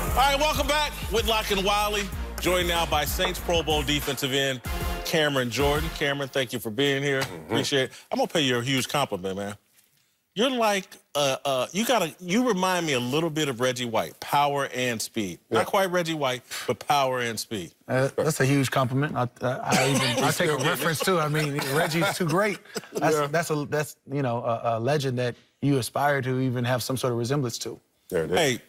All right, welcome back. Whitlock and Wiley, joined now by Saints Pro Bowl defensive end Cameron Jordan. Cameron, thank you for being here. Appreciate it. I'm gonna pay you a huge compliment, man. You're like, you remind me a little bit of Reggie White, power and speed. Not quite Reggie White, but power and speed. That's a huge compliment. I take a reference too. I mean, Reggie's too great. That's a legend that you aspire to even have some sort of resemblance to. There it is. Hey,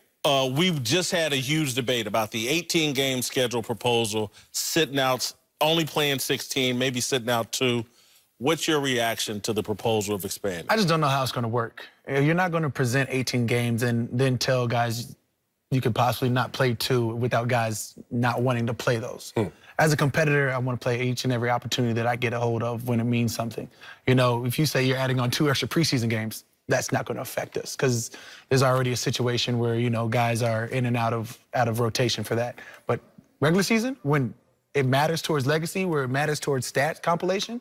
we've just had a huge debate about the 18-game schedule proposal, sitting out, only playing 16, maybe sitting out 2. What's your reaction to the proposal of expanding? I just don't know how it's going to work. You're not going to present 18 games and then tell guys you could possibly not play 2 without guys not wanting to play those. As a competitor, I want to play each and every opportunity that I get a hold of when it means something. You know, if you say you're adding on 2 extra preseason games, that's not going to affect us because there's already a situation where, you know, guys are in and out of rotation for that. But regular season, when it matters towards legacy, where it matters towards stats compilation,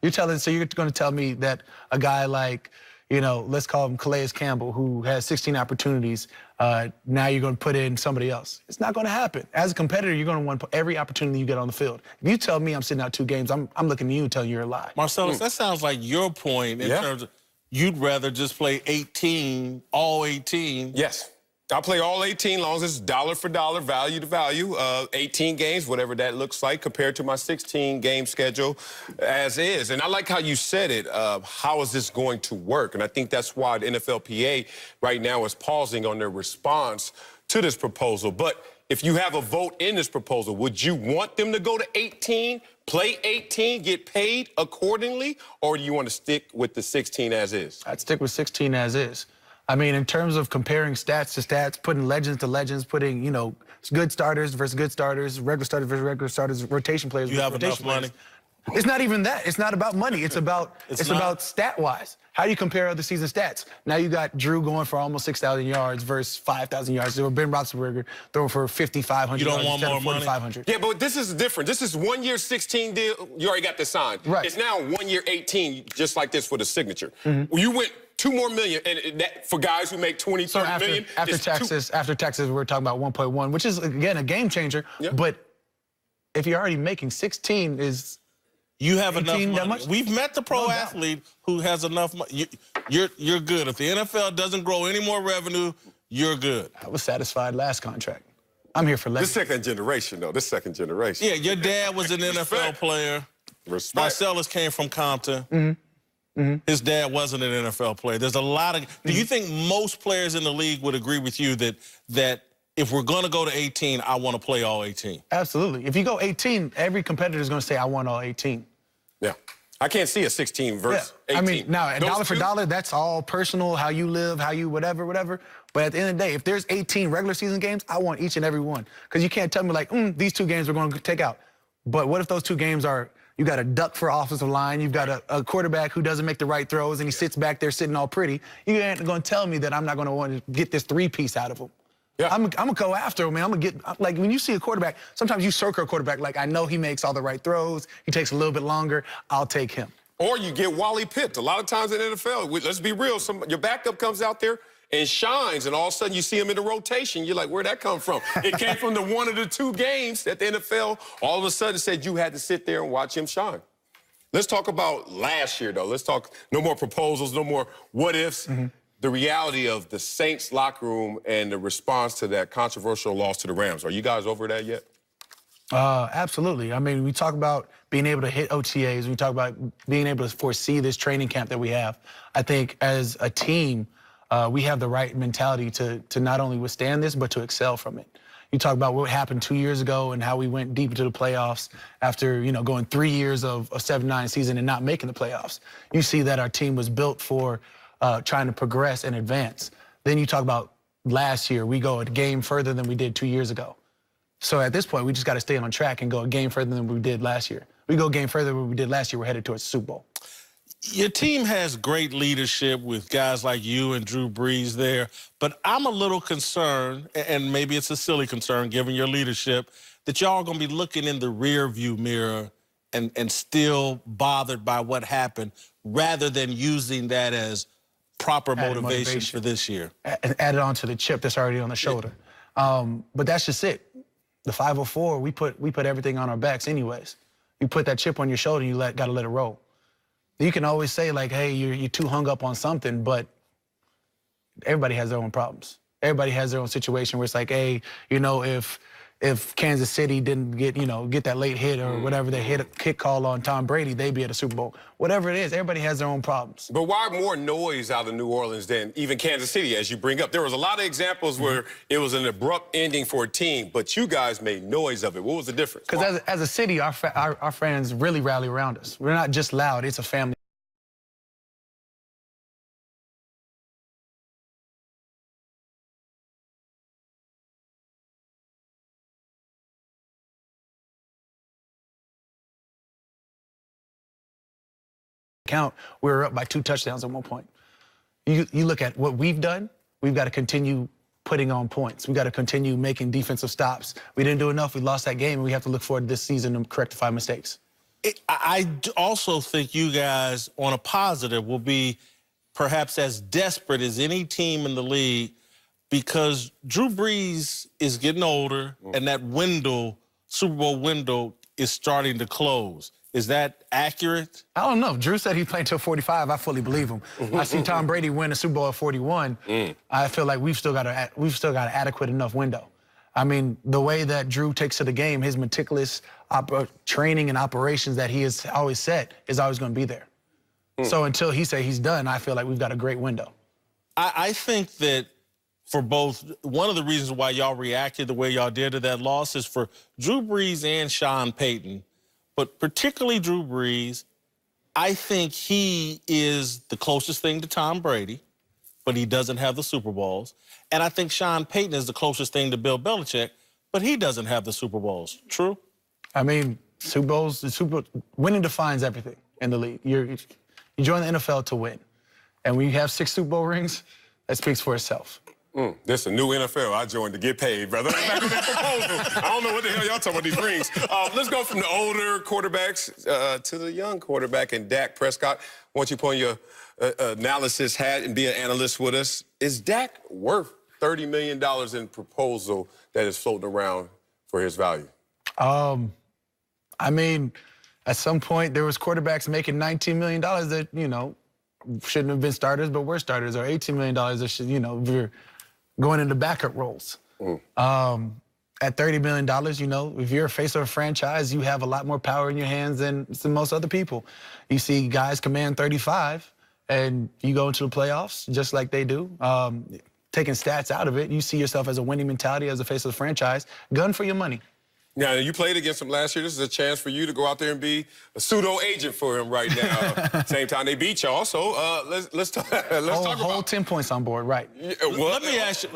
you're going to tell me that a guy like, you know, let's call him Calais Campbell, who has 16 opportunities, now you're going to put in somebody else. It's not going to happen. As a competitor, you're going to want every opportunity you get on the field. If you tell me I'm sitting out 2 games, I'm looking at you and telling you you're a lie. Marcellus, that sounds like your point in terms of you'd rather just play 18, all 18. Yes. I'll play all 18 long as it's dollar for dollar, value to value, 18 games, whatever that looks like, compared to my 16-game schedule as is. And I like how you said it, how is this going to work? And I think that's why the NFLPA right now is pausing on their response to this proposal. But if you have a vote in this proposal, would you want them to go to 18, play 18, get paid accordingly, or do you want to stick with the 16 as is? I'd stick with 16 as is. I mean, in terms of comparing stats to stats, putting legends to legends, putting, you know, good starters versus good starters, regular starters versus regular starters, rotation players versus rotation players. It's not even that. It's not about money. It's about about stat-wise. How do you compare other season stats? Now you got Drew going for almost 6,000 yards versus 5,000 yards. Or Ben Roethlisberger throwing for 5,500 yards. You don't want more money? 4,500. Yeah, but this is different. This is 1 year 16 deal. You already got this signed. Right. It's now 1 year 18, just like this for the signature. You went $2 more million, and that, for guys who make 20, 30 million. After taxes, we're talking about 1.1, which is again a game changer. But if you're already making 16, you have enough money. We've met the pro athlete who has enough money. You're good. If the NFL doesn't grow any more revenue, you're good. I was satisfied last contract. I'm here for legacy. This second generation, though. This second generation. Yeah, your dad was an NFL player. Respect. Marcellus came from Compton. His dad wasn't an NFL player. There's a lot of... Do you think most players in the league would agree with you that if we're going to go to 18, I want to play all 18? Absolutely. If you go 18, every competitor is going to say, I want all 18. Yeah. I can't see a 16 versus 18. I mean, now, dollar for dollar, that's all personal, how you live, how you whatever. But at the end of the day, if there's 18 regular season games, I want each and every one. Because you can't tell me, like, these 2 games we're going to take out. But what if those 2 games are... You got a duck for offensive line. You've got a quarterback who doesn't make the right throws, and he sits back there sitting all pretty. You ain't going to tell me that I'm not going to want to get this 3-piece out of him. Yeah. I'm going to go after him, man. I'm going to get, like, when you see a quarterback, sometimes you circle a quarterback, like, I know he makes all the right throws. He takes a little bit longer. I'll take him. Or you get Wally Pitt. A lot of times in the NFL, let's be real, your backup comes out there and shines, and all of a sudden you see him in the rotation. You're like, where'd that come from? It came from the 1 of the 2 games that the NFL all of a sudden said you had to sit there and watch him shine. Let's talk about last year, though. Let's talk no more proposals, no more what-ifs. The reality of the Saints locker room and the response to that controversial loss to the Rams. Are you guys over that yet? Absolutely. I mean, we talk about being able to hit OTAs. We talk about being able to foresee this training camp that we have. I think as a team, we have the right mentality to not only withstand this, but to excel from it. You talk about what happened 2 years ago and how we went deep into the playoffs after, you know, going 3 years of a 7-9 season and not making the playoffs. You see that our team was built for trying to progress and advance. Then you talk about last year, we go a game further than we did 2 years ago. So at this point, we just got to stay on track and go a game further than we did last year. We go a game further than we did last year, we're headed towards the Super Bowl. Your team has great leadership with guys like you and Drew Brees there, but I'm a little concerned, and maybe it's a silly concern given your leadership, that y'all are going to be looking in the rearview mirror and still bothered by what happened rather than using that as proper motivation for this year. Add it on to the chip that's already on the shoulder. But that's just it. The 504, we put everything on our backs anyways. You put that chip on your shoulder, you gotta let it roll. You can always say like, hey, you're too hung up on something, but everybody has their own problems. Everybody has their own situation where it's like, hey, you know, if Kansas City didn't get that late hit or whatever, they hit a kick call on Tom Brady, they'd be at a Super Bowl. Whatever it is, everybody has their own problems. But why more noise out of New Orleans than even Kansas City, as you bring up? There was a lot of examples where it was an abrupt ending for a team, but you guys made noise of it. What was the difference? Because as a city, our fans really rally around us. We're not just loud, it's a family. We were up by 2 touchdowns at one point. You look at what we've done, we've got to continue putting on points. We've got to continue making defensive stops. We didn't do enough. We lost that game, and we have to look forward to this season to rectify mistakes. I also think you guys, on a positive, will be perhaps as desperate as any team in the league because Drew Brees is getting older, and that window, Super Bowl window, is starting to close. Is that accurate? I don't know. Drew said he's playing till 45. I fully believe him. I see Tom Brady win a Super Bowl at 41. I feel like we've still got an adequate enough window. I mean, the way that Drew takes to the game, his meticulous training and operations that he has always set is always going to be there. So until he say he's done, I feel like we've got a great window. I think that for both, one of the reasons why y'all reacted the way y'all did to that loss is for Drew Brees and Sean Payton. But particularly Drew Brees, I think he is the closest thing to Tom Brady, but he doesn't have the Super Bowls. And I think Sean Payton is the closest thing to Bill Belichick, but he doesn't have the Super Bowls. True? I mean, winning defines everything in the league. You join the NFL to win. And when you have 6 Super Bowl rings, that speaks for itself. This is a new NFL. I joined to get paid, brother. Back with that proposal. I don't know what the hell y'all talking about these rings. Let's go from the older quarterbacks to the young quarterback and Dak Prescott. I want you to put on your analysis hat and be an analyst with us. Is Dak worth $30 million in proposal that is floating around for his value? I mean, at some point there was quarterbacks making $19 million that, you know, shouldn't have been starters, but were starters, or $18 million that should, you know, we're going into backup roles. At $30 million, you know, if you're a face of a franchise, you have a lot more power in your hands than most other people. You see guys command 35, and you go into the playoffs just like they do. Taking stats out of it, you see yourself as a winning mentality as a face of the franchise. Gun for your money. Now, you played against him last year. This is a chance for you to go out there and be a pseudo agent for him right now. Same time they beat y'all. So let's talk about whole 10 points on board, right? Let me ask you.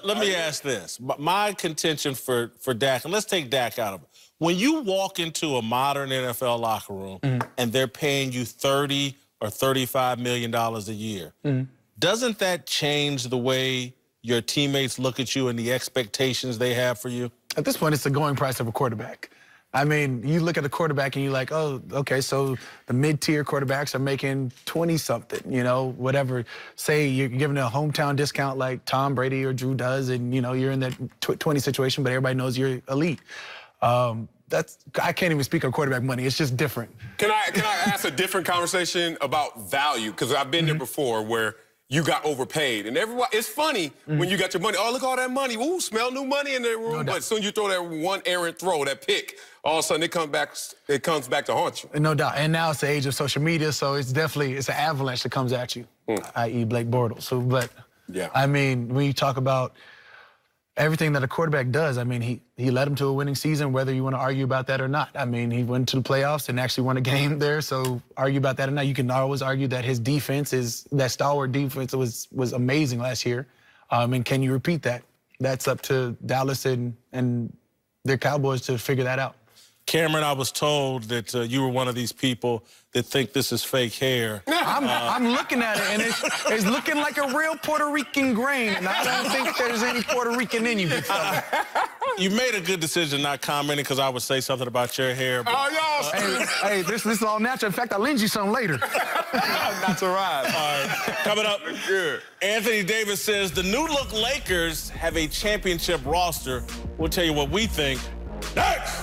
Let me ask this. My contention for Dak, and let's take Dak out of it. When you walk into a modern NFL locker room and they're paying you $30 or $35 million a year, doesn't that change the way your teammates look at you and the expectations they have for you? At this point, it's the going price of a quarterback. I mean, you look at a quarterback and you're like, oh, okay, so the mid-tier quarterbacks are making 20-something, you know, whatever. Say you're giving a hometown discount like Tom Brady or Drew does, and, you know, you're in that 20 situation, but everybody knows you're elite. I can't even speak on quarterback money. It's just different. Can I ask a different conversation about value? Because I've been there before where you got overpaid. And everyone, it's funny when you got your money. Oh, look at all that money. Ooh, smell new money in the room. No, but as soon as you throw that one errant throw, that pick, all of a sudden it comes back to haunt you. No doubt. And now it's the age of social media, so it's an avalanche that comes at you, i.e. Blake Bortles. So, but, yeah. I mean, when you talk about everything that a quarterback does, I mean, he led him to a winning season, whether you want to argue about that or not. I mean, he went to the playoffs and actually won a game there, so argue about that or not. You can always argue that his defense that stalwart defense was amazing last year. And can you repeat that? That's up to Dallas and their Cowboys to figure that out. Cameron, I was told that you were one of these people that think this is fake hair. I'm looking at it, and it's looking like a real Puerto Rican grain, and I don't think there's any Puerto Rican in you, big fella. You made a good decision not commenting because I would say something about your hair. But, hey, this is all natural. In fact, I'll lend you some later. Not to ride. All right, coming up. Good. Anthony Davis says the new look Lakers have a championship roster. We'll tell you what we think next.